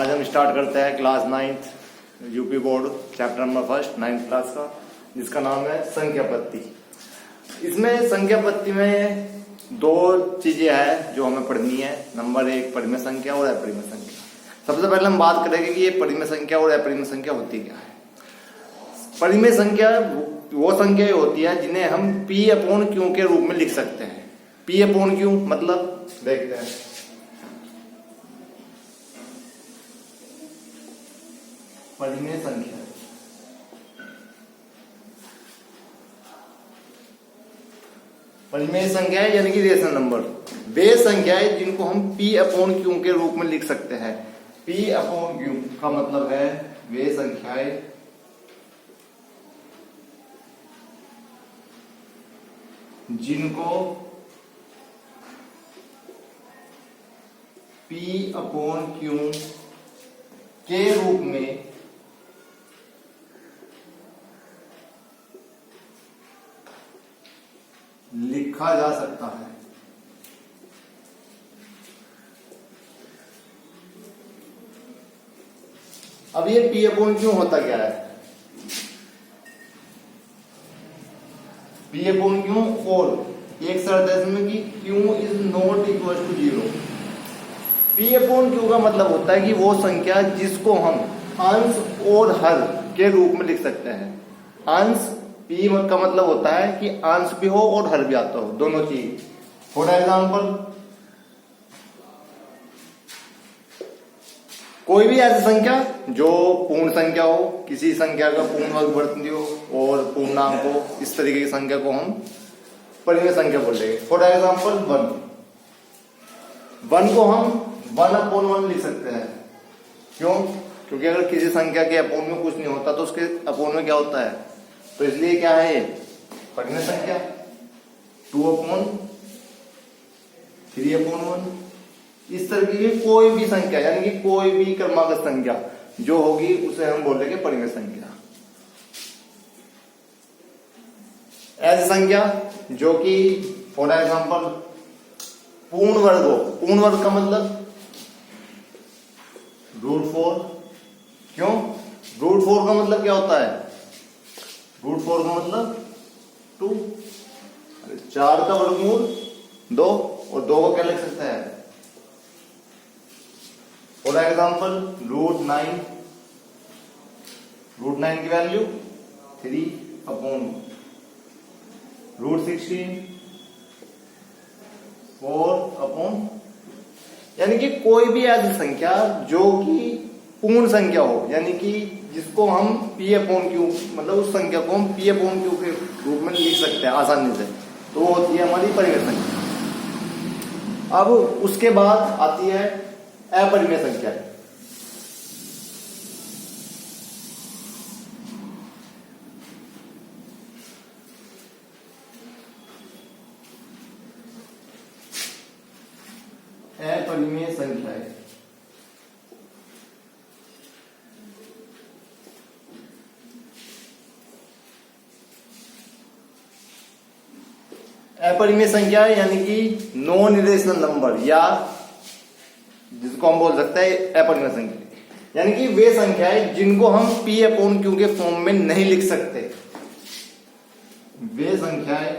आज हम स्टार्ट करते हैं class 9th UP board chapter number 1 9th class का, जिसका नाम है संख्या पत्ती। इसमें संख्या पत्ती में दो चीजें हैं जो हमें पढ़नी है। नंबर 1 परिमेय संख्या और अपरिमेय संख्या। सबसे पहले हम बात करेंगे कि ये परिमेय संख्या और अपरिमेय संख्या होती क्या है। परिमेय संख्या वो संख्या होती है जिन्हें हम P अपॉन Q के रूप में लिख सकते हैं। P अपॉन Q मतलब देखते हैं। परिमेय संख्या परिमेय संख्या है यानी कि रेशनल नंबर वे संख्या है जिनको हम P अपॉन Q के रूप में लिख सकते हैं। P अपॉन Q का मतलब है वे संख्याएं जिनको P अपॉन Q के रूप में लिखा जा सकता है। अब ये P अपॉन Q होता क्या है? P अपॉन Q और एक शर्त है इसमें कि Q is not equal to 0। P upon Q का मतलब होता है कि वो संख्या जिसको हम अंश और हर के रूप में लिख सकते हैं। अंश P का मतलब होता है कि अंश भी हो और हर भी आता हो, दोनों चीज। फॉर एग्जाम्पल कोई भी ऐसी संख्या जो पूर्ण संख्या हो, किसी संख्या का पूर्ण वर्ग वर्तनी हो और पूर्णांक हो, इस तरीके की संख्या को हम परिमेय संख्या बोलेंगे। फॉर एग्जाम्पल 1 को हम 1 अपॉन 1 लिख सकते हैं। क्यों? क्योंकि अगर किसी संख्या के अपोन में कुछ नहीं होता तो उसके अपोन में क्या होता है, तो इसलिए क्या है ये परिमेय संख्या। 2 अपॉन 3 अपॉन 1 इस तरह की कोई भी संख्या यानी कि कोई भी क्रमागत संख्या जो होगी उसे हम बोलेंगे परिमेय संख्या। ऐसी संख्या जो कि फॉर एग्जाम्पल पूर्ण वर्ग हो। पूर्ण वर्ग का मतलब √4। क्यों? √4 का मतलब क्या होता है? √4 का मतलब 2। 4 का वर्गमूल 2 और 2 को क्या लिख सकते हैं? फॉर एग्जाम्पल √9 की वैल्यू 3 अपॉन √16 4 अपॉन, यानी कि कोई भी ऐसी संख्या जो कि पूर्ण संख्या हो यानी कि जिसको हम P अपॉन Q मतलब उस संख्या को हम P अपॉन Q के रूप में लिख सकते हैं आसानी से, तो वो होती है हमारी परिमेय संख्या। अब उसके बाद आती है अपरिमेय संख्या। अपरिमेय संख्या है अपरिमेय संख्या यानी कि नॉन इरेशनल नंबर, या जिसको हम बोल सकते हैं अपरिमेय संख्या, यानी कि वे संख्याएं जिनको हम P अपॉन Q के फॉर्म में नहीं लिख सकते। वे संख्याएं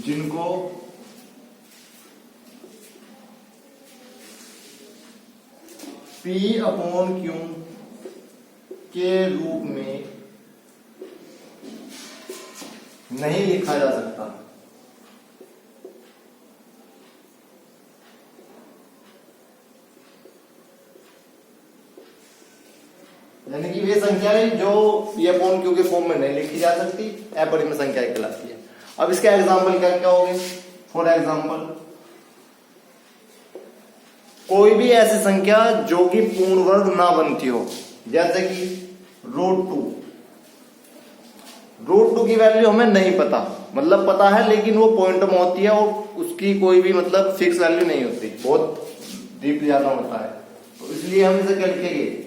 जिनको P अपॉन Q के रूप में नहीं लिखा जा सकता। यानी कि वे संख्याएं जो P अपॉन Q के फॉर्म में नहीं लिखी जा सकती अपरिमेय संख्याएं कहलाती है। अब इसके एग्जाम्पल क्या क्या होंगे? फॉर एग्जाम्पल कोई भी ऐसी संख्या जो कि पूर्ण वर्ग ना बनती हो, जैसे कि √2 की वैल्यू हमें नहीं पता, मतलब पता है लेकिन वो पॉइंट में होती है और उसकी कोई भी मतलब फिक्स वैल्यू नहीं होती, बहुत डीप ज्यादा होता है, तो इसलिए हम इसे क्या लिखेंगे?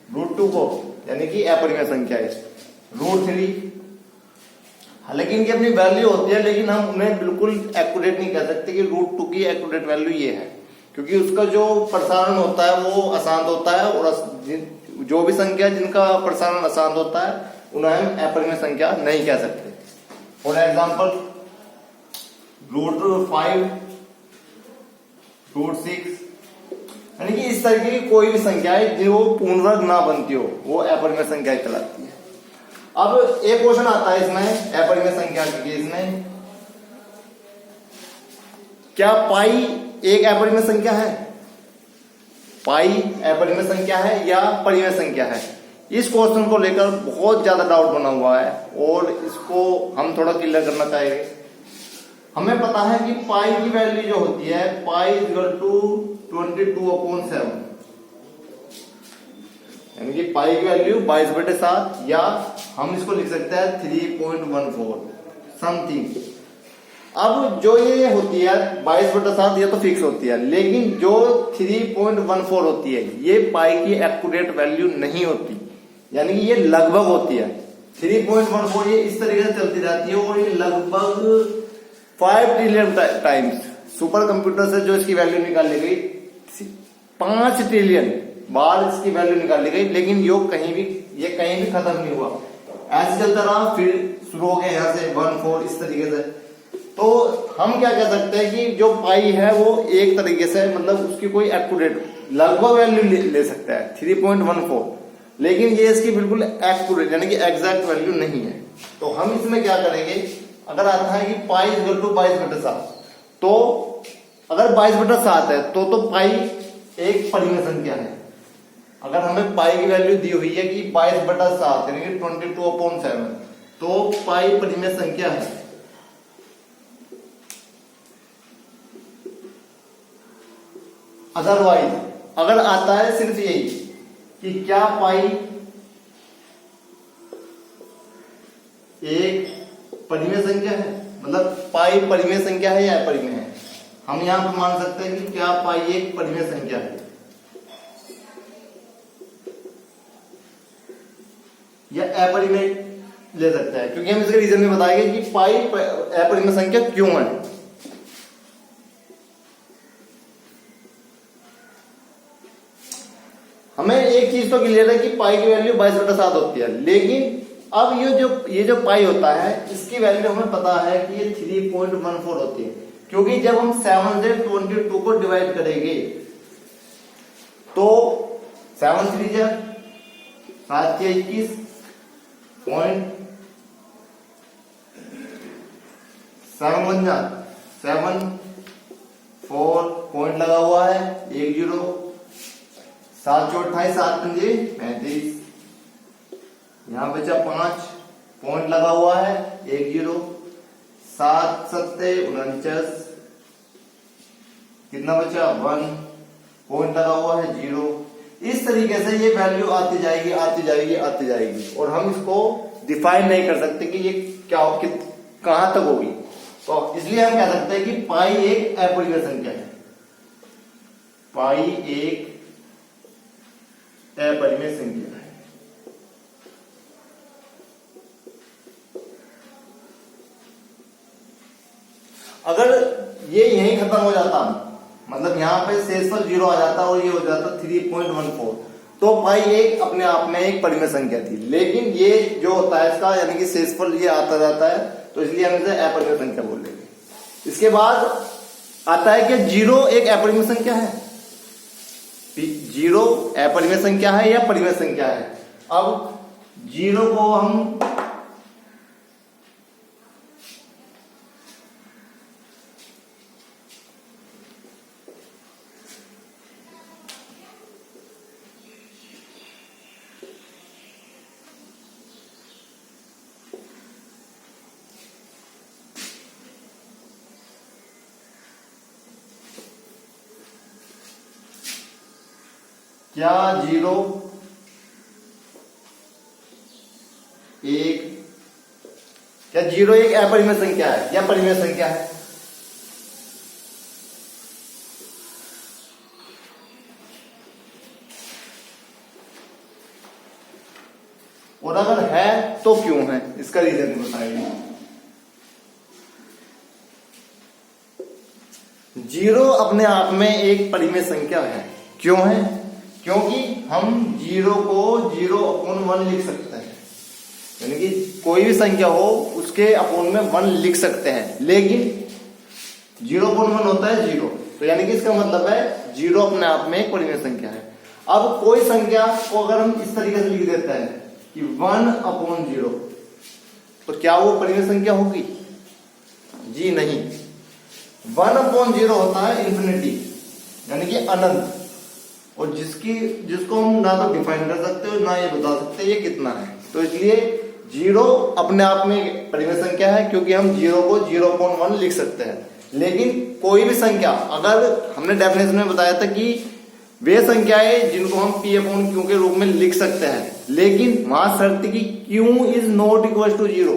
√2 को यानी कि अपरिमेय संख्या है। √3 हालांकि इनकी अपनी वैल्यू होती है, लेकिन हम उन्हें बिल्कुल एक्यूरेट नहीं कह सकते कि √2 की एक्यूरेट वैल्यू ये है, क्योंकि उसका जो प्रसारण होता है वो अशांत होता है, और जो भी संख्या जिनका प्रसारण अशांत होता है उन्हें हम अपरिमेय संख्या नहीं कह सकते। फॉर एग्जाम्पल √5, √6, यानी कि इस तरह की कोई भी संख्या है जो पूर्ण वर्ग ना बनती हो वो अपरिमेय संख्या कहलाती है। अब एक क्वेश्चन आता है इसमें अपरिमेय संख्या के केस में, क्या पाई एक अपरिमेय संख्या है? पाई अपरिमेय संख्या है या परिमेय संख्या है? इस क्वेश्चन को लेकर बहुत ज्यादा डाउट बना हुआ है और इसको हम थोड़ा क्लियर करना चाहेंगे। हमें पता है कि पाई की वैल्यू जो होती है, पाई =22/7, यानी कि पाई की वैल्यू 22/7, या हम इसको लिख सकते हैं 3.14 समथिंग। अब जो ये होती है 22/7 ये तो फिक्स होती है, लेकिन जो 3.14 होती है ये पाई की एक्यूरेट वैल्यू नहीं होती, यानी कि ये लगभग होती है। 3.14 ये इस तरीके से चलती रहती है और ये लगभग 5 ट्रिलियन टाइम्स सुपर कंप्यूटर से जो इसकी वैल्यू निकाली गई 5 ट्रिलियन बार इसकी वैल्यू निकाली गई, लेकिन ये कहीं भी खत्म नहीं हुआ, ऐसे चलता रहा, फिर शुरू हो गया यहाँ से 1-4 इस तरीके से। तो हम क्या कह सकते हैं कि जो पाई है वो एक तरीके से मतलब उसकी कोई एक्यूरेट लगभग वैल्यू ले सकता है 3.14, लेकिन ये इसकी बिल्कुल एक्यूरेट यानी कि एग्जैक्ट वैल्यू नहीं है। तो हम इसमें क्या करेंगे, अगर आता है कि पाई =22/7, तो अगर 22/7 है तो पाई एक परिमेय संख्या है। अगर हमें पाई की वैल्यू दी हुई है कि 22/7 यानी कि 22/7, तो पाई परिमेय संख्या है। अदरवाइज अगर आता है सिर्फ यही कि क्या पाई एक परिमेय संख्या है, मतलब पाई परिमेय संख्या है या अपरिमेय है, हम यहां पर मान सकते हैं कि क्या पाई एक परिमेय संख्या है या अपरिमेय ले सकता है, क्योंकि हम इसके रीजन में बताएंगे कि पाई अपरिमेय संख्या क्यों है। हमें एक चीज तो क्लियर है कि पाई की वैल्यू 22/7 होती है, लेकिन अब ये जो पाई होता है इसकी वैल्यू हमें पता है कि ये 3.14 होती है, क्योंकि जब हम 7 से 22 को डिवाइड करेंगे तो 7 3 जा 7 के 21 पॉइंट 7 1 जा 7 4 पॉइंट लगा हुआ है 1 0, 7 4 28 7 5 35, यहां बचा 5 पॉइंट लगा हुआ है 1 0, 7 7 49, कितना बचा 1 पॉइंट लगा हुआ है 0। इस तरीके से ये वैल्यू आती जाएगी आती जाएगी आती जाएगी, और हम इसको डिफाइन नहीं कर सकते कि ये क्या कहां तक होगी। तो इसलिए हम कह सकते हैं कि पाई एक अपरिमेय संख्या है, पाई एक अपरिमेय संख्या है। अगर ये यहीं खत्म हो जाता, मतलब यहां पे शेषफल 0 आ जाता और ये हो जाता 3.14, तो पाई एक अपने आप में एक परिमेय संख्या थी, लेकिन ये जो होता है इसका यानी कि शेषफल ये आता जाता है, तो इसलिए हम इसे अपरिमेय संख्या बोल देंगे। इसके बाद आता है कि 0 एक अपरिमेय संख्या है, 0 अपरिमेय संख्या है या परिमेय संख्या है। अब 0 को हम क्या 0 एक अपरिमेय संख्या है या परिमेय संख्या है? और अगर है तो क्यों है, इसका रीजन बताइए। जीरो अपने आप में एक परिमेय संख्या है। क्यों है? क्योंकि हम जीरो को 0/1 लिख सकते हैं, यानी कि कोई भी संख्या हो उसके अपोन में 1 लिख सकते हैं, लेकिन 0/1 होता है 0, तो यानी कि इसका मतलब है जीरो अपने आप में एक परिमेय संख्या है। अब कोई संख्या को अगर हम इस तरीके से लिख देते हैं कि 1/0, तो क्या वो परिमेय संख्या होगी? जी नहीं। 1/0 होता है इंफिनिटी, यानी कि अनंत, और जिसको हम ना तो डिफाइन कर सकते हो ना ये बता सकते ये कितना है। तो इसलिए जीरो अपने आप में एक परिमेय संख्या है, क्योंकि हम जीरो को 0/1 लिख सकते हैं। लेकिन कोई भी संख्या, अगर हमने डेफिनेशन में बताया था कि वे संख्याएं जिनको हम P/Q के रूप में लिख सकते हैं, लेकिन वहां शर्त की Q is not equal to 0,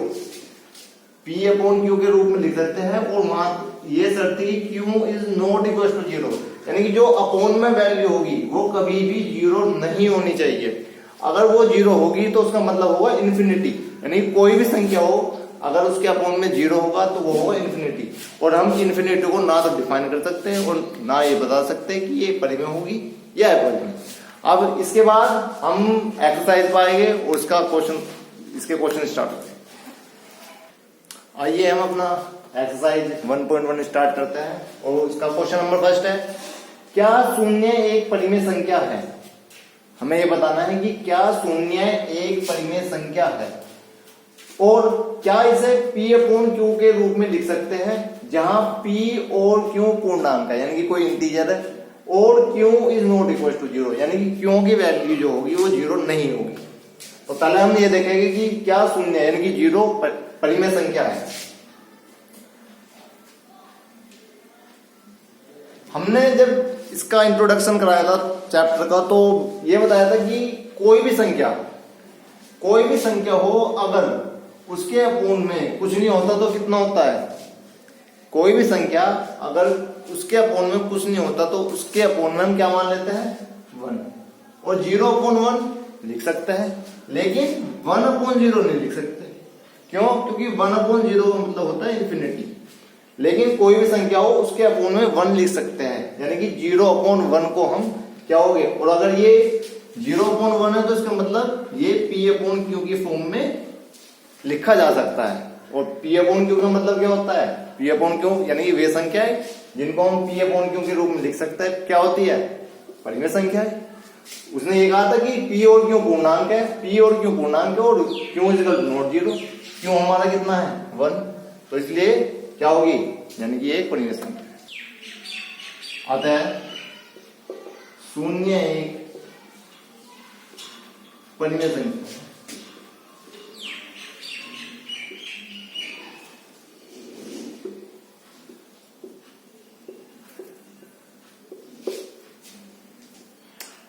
P/Q के रूप में लिख सकते हैं, और वहां ये शर्त की Q is not equal to 0, यानी कि जो अपोन में वैल्यू होगी वो कभी भी 0 नहीं होनी चाहिए। अगर वो 0 होगी तो उसका मतलब होगा इन्फिनिटी, यानी कोई भी संख्या हो अगर उसके अपोन में 0 होगा तो वो होगा इन्फिनिटी, और हम इन्फिनिटी को ना तो डिफाइन कर सकते हैं और ना ये बता सकते कि ये परिमेय होगी या अपरिमेय। अब इसके बाद हम एक्सरसाइज पाएंगे और इसके क्वेश्चन स्टार्ट होते हैं। आइए हम अपना एक्सरसाइज 1.1 स्टार्ट करते हैं, और इसका क्वेश्चन नंबर फर्स्ट है, क्या शून्य एक परिमेय संख्या है? हमें ये बताना है कि क्या शून्य एक परिमेय संख्या है, और क्या इसे P/Q के रूप में लिख सकते हैं, जहां P और Q पूर्णांक है, यानी कि कोई इंटीजर है, और Q is not equal to 0, यानी कि Q की वैल्यू जो होगी वो 0 नहीं होगी। तो पहले हम ये देखेंगे कि क्या शून्य यानी कि 0 परिमेय संख्या है। हमने जब इसका इंट्रोडक्शन कराया था चैप्टर का, तो ये बताया था कि कोई भी संख्या हो अगर उसके अपोन में कुछ नहीं होता तो कितना होता है? कोई भी संख्या अगर उसके अपोन में कुछ नहीं होता तो उसके अपोन में हम क्या मान लेते हैं? 1, और 0/1 लिख सकते हैं, लेकिन 1/0 नहीं लिख सकते। क्यों? क्योंकि 1/0 मतलब होता है इन्फिनिटी। लेकिन कोई भी संख्या हो उसके अपोन में 1 लिख सकते हैं, यानी कि 0/1 को हम क्या हो गए, और अगर ये 0/1 है तो इसका मतलब ये P/Q की फॉर्म में लिखा जा सकता है। और P/Q का मतलब क्या होता है? P/Q यानी कि वे संख्या है जिनको हम P/Q के रूप में लिख सकते हैं, क्या होती है? परिमेय संख्या है। उसने ये कहा था कि P और Q पूर्णांक है, P और Q पूर्णांक है, और Q इज नॉट 0, Q हमारा कितना है? 1, तो इसलिए क्या होगी? यानी कि एक परिमेय संख्या है। आता है शून्य एक परिमेय संख्या।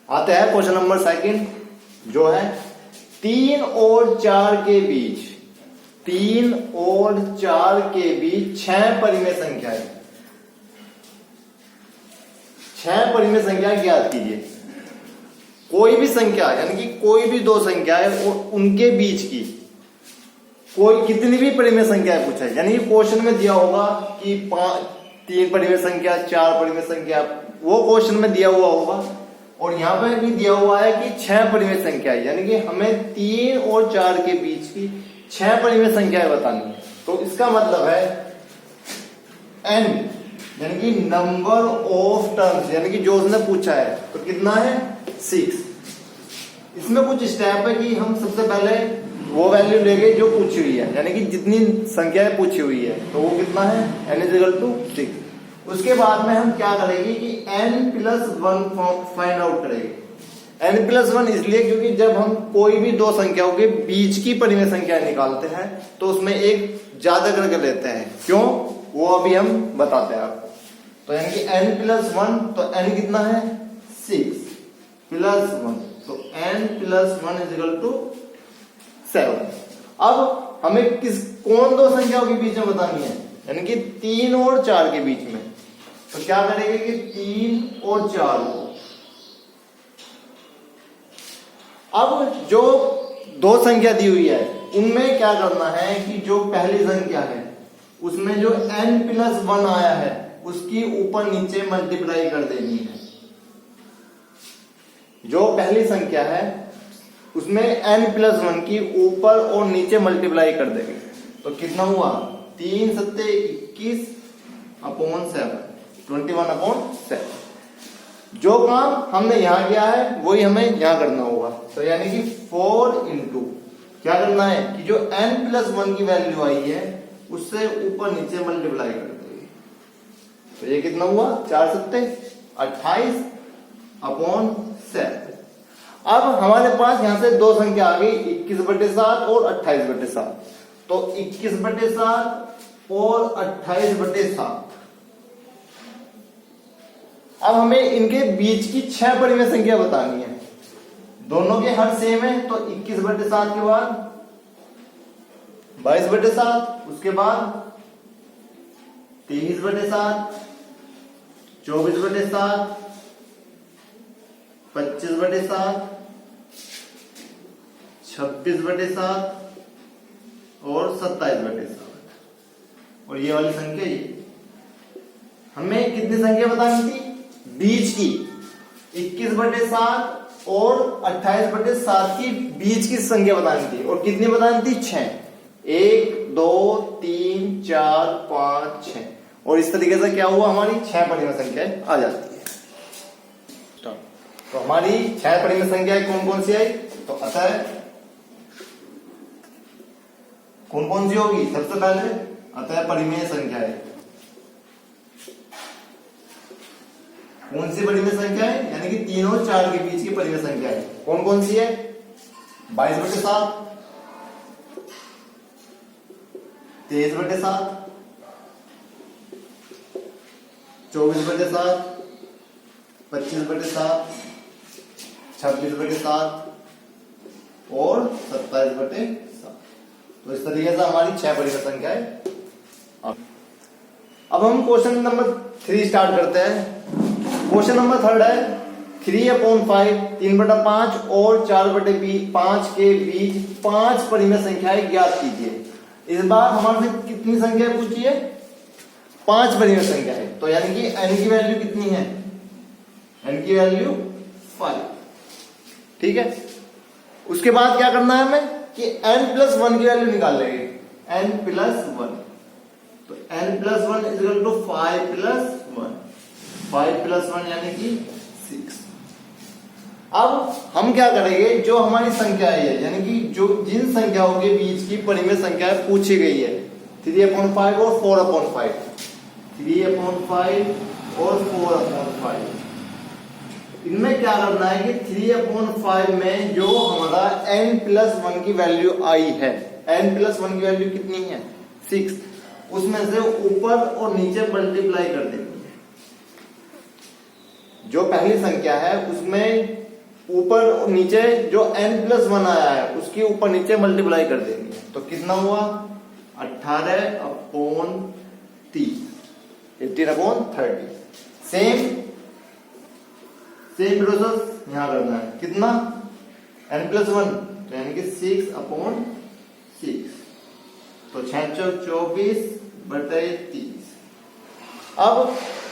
आता है क्वेश्चन नंबर सेकंड, जो है 3 और 4 के बीच 3 और 4 के बीच 6 परिमेय संख्या है। 6 परिमेय संख्या ज्ञात कीजिए। कोई भी संख्या यानी कि कोई भी दो संख्या है और उनके बीच की कोई कितनी भी परिमेय संख्या पूछा है, यानी क्वेश्चन में दिया होगा कि 3 परिमेय संख्या, 4 परिमेय संख्या, वो क्वेश्चन में दिया हुआ होगा, और यहां पे भी दिया हुआ है कि 6 परिमेय संख्या है, यानी कि हमें 3 और 4 के बीच की 6 परिमेय संख्याएं बतानी है। तो इसका मतलब है n यानी कि नंबर ऑफ टर्म्स, यानी कि जो उसने पूछा है तो कितना है? 6। इसमें कुछ स्टेप है कि हम सबसे पहले वो वैल्यू लेंगे जो पूछी हुई है, यानी कि जितनी संख्याएं पूछी हुई है तो वो कितना है? n = 6। उसके बाद में हम क्या करेंगे कि n+1 फाइंड आउट करेंगे। n+1 इसलिए क्योंकि जब हम कोई भी दो संख्याओं के बीच की परिमेय संख्या निकालते हैं तो उसमें एक ज्यादा करके लेते हैं। क्यों? वो अभी हम बताते हैं आपको। तो यानी कि n+1, तो n कितना है? 6 + 1, तो n+1 = 7। अब हमें कौन दो संख्याओं के बीच में बतानी है? यानी कि 3 और 4 के बीच में। तो क्या करेंगे कि 3 और 4 को, अब जो दो संख्या दी हुई है उनमें क्या करना है कि जो पहली संख्या है उसमें जो n+1 आया है उसकी ऊपर नीचे मल्टीप्लाई कर देनी है। जो पहली संख्या है उसमें n+1 की ऊपर और नीचे मल्टीप्लाई कर देंगे तो कितना हुआ 3 सत्ते 21 अपॉन 7 21/7। जो काम हमने यहां किया है वही हमें यहां करना होगा। तो यानी कि 4 इंटू क्या करना है कि जो n+1 की वैल्यू आई है उससे ऊपर नीचे मल्टीप्लाई कर देंगे। तो ये कितना हुआ 4 सत्ते 28 अपॉन 7। अब हमारे पास यहां से दो संख्या आ गई 21/7 और 28/7। तो 21/7 और 28/7। अब हमें इनके बीच की 6 परिमेय संख्या बतानी है। दोनों के हर सेम है तो 21/7 के बाद 22/7, उसके बाद 23/7, 24/7, 25/7, 26/7 और 27/7। और ये वाली संख्या ये हमें कितनी संख्या बतानी थी बीच की 21/7 और 28/7 की बीच की संख्या बतानी थी। और कितनी बतानी थी 6 1 2 3 4 5 6। और इस तरीके से क्या हुआ हमारी 6 परिमेय संख्याएं आ जाती है। तो हमारी 6 परिमेय संख्याएं कौन कौन सी आई तो अतः कौन कौन सी होगी सबसे पहले अतः परिमेय संख्याएं कौन सी परिमेय संख्या है यानी कि 3 और 4 के बीच की परिमेय संख्या है कौन कौन सी है 22/7, 23/7, 24/7, 25/7, 26/7 और 27/7। तो इस तरीके से हमारी 6 परिमेय संख्या है। अब हम क्वेश्चन नंबर 3 स्टार्ट करते हैं। क्वेश्चन नंबर 3 है 3/5 3/5 और 4/5 के बीच 5 परिमेय संख्याएं ज्ञात कीजिए। इस बार हमारे से कितनी संख्या पूछी है 5 परिमेय संख्या है। तो यानी कि n की वैल्यू कितनी है n की वैल्यू 5। ठीक है उसके बाद क्या करना है हमें कि n+1 की वैल्यू निकाल लेंगे n+1। तो n+1 = 5+1 5+1 यानी कि 6। अब हम क्या करेंगे जो हमारी संख्या है यानी कि जो जिन संख्याओं के बीच की परिमेय संख्या पूछी गई है 3/5 और 4/5 3/5 और 4/5 इनमें क्या करना है कि 3/5 में जो हमारा n+1 की वैल्यू आई है n+1 की वैल्यू कितनी है 6 उसमें से ऊपर और नीचे मल्टीप्लाई कर देंगे। जो पहली संख्या है उसमें ऊपर और नीचे जो n+1 आया है उसकी ऊपर नीचे मल्टीप्लाई कर देंगे। तो कितना हुआ 18/30 18/30। सेम प्रोसेस यहां करना है कितना n+1 तो यानी कि 6/6। तो 6/24/30। अब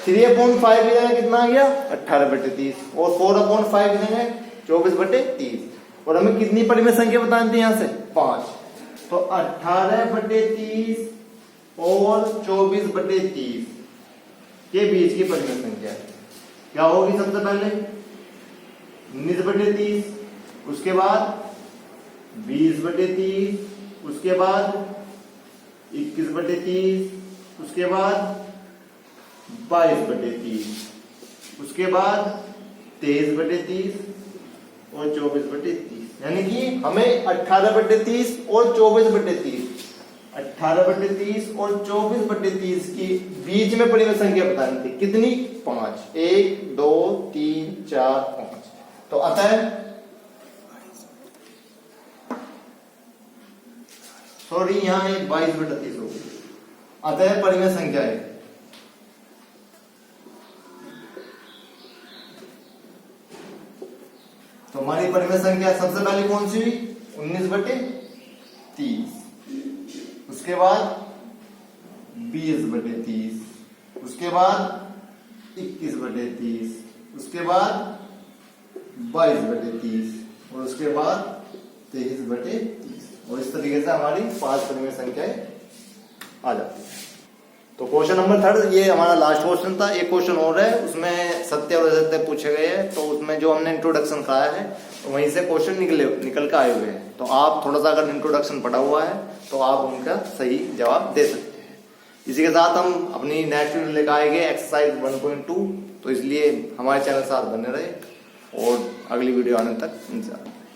3/5 की जगह कितना आ गया 18/30 और 4/5 की जगह 24/30। और हमें कितनी परिमेय संख्या बतानी थी यहां से 5। तो 18/30 और 24/30 के बीच की परिमेय संख्या क्या होगी सबसे पहले 19/30 उसके बाद 20/30 उसके बाद 21/30 उसके बाद 22/30 उसके बाद 23/30 और 24/30। यानी कि हमें 18/30 और 24/30 18/30 और 24/30 की बीच में परिमेय संख्या बतानी थी कितनी 5 1 2 3 4 5। तो अतः सॉरी यहां एक 22/30 हो गई। अतः परिमेय संख्या है तो हमारी परिमेय संख्या सबसे पहले कौन सी हुई 19/30 उसके बाद 20/30 उसके उसके बाद 21/30, उसके बाद 22/30 और उसके बाद 23/30 और इस तरीके से हमारी 5 परिमेय संख्याएं आ जाती है। तो क्वेश्चन नंबर 3 ये हमारा लास्ट क्वेश्चन था। एक क्वेश्चन और है, उसमें सत्य और असत्य पूछे गए हैं। तो उसमें जो हमने इंट्रोडक्शन कराया है तो वहीं से क्वेश्चन निकल के आए हुए हैं। तो आप थोड़ा सा अगर इंट्रोडक्शन पढ़ा हुआ है तो आप उनका सही जवाब दे सकते हैं। इसी के साथ हम अपनी नेक्स्ट वीडियो लेकर आएंगे एक्सरसाइज 1.2। तो इसलिए हमारे चैनल के साथ बने रहे और अगली वीडियो आने तक इंतजार।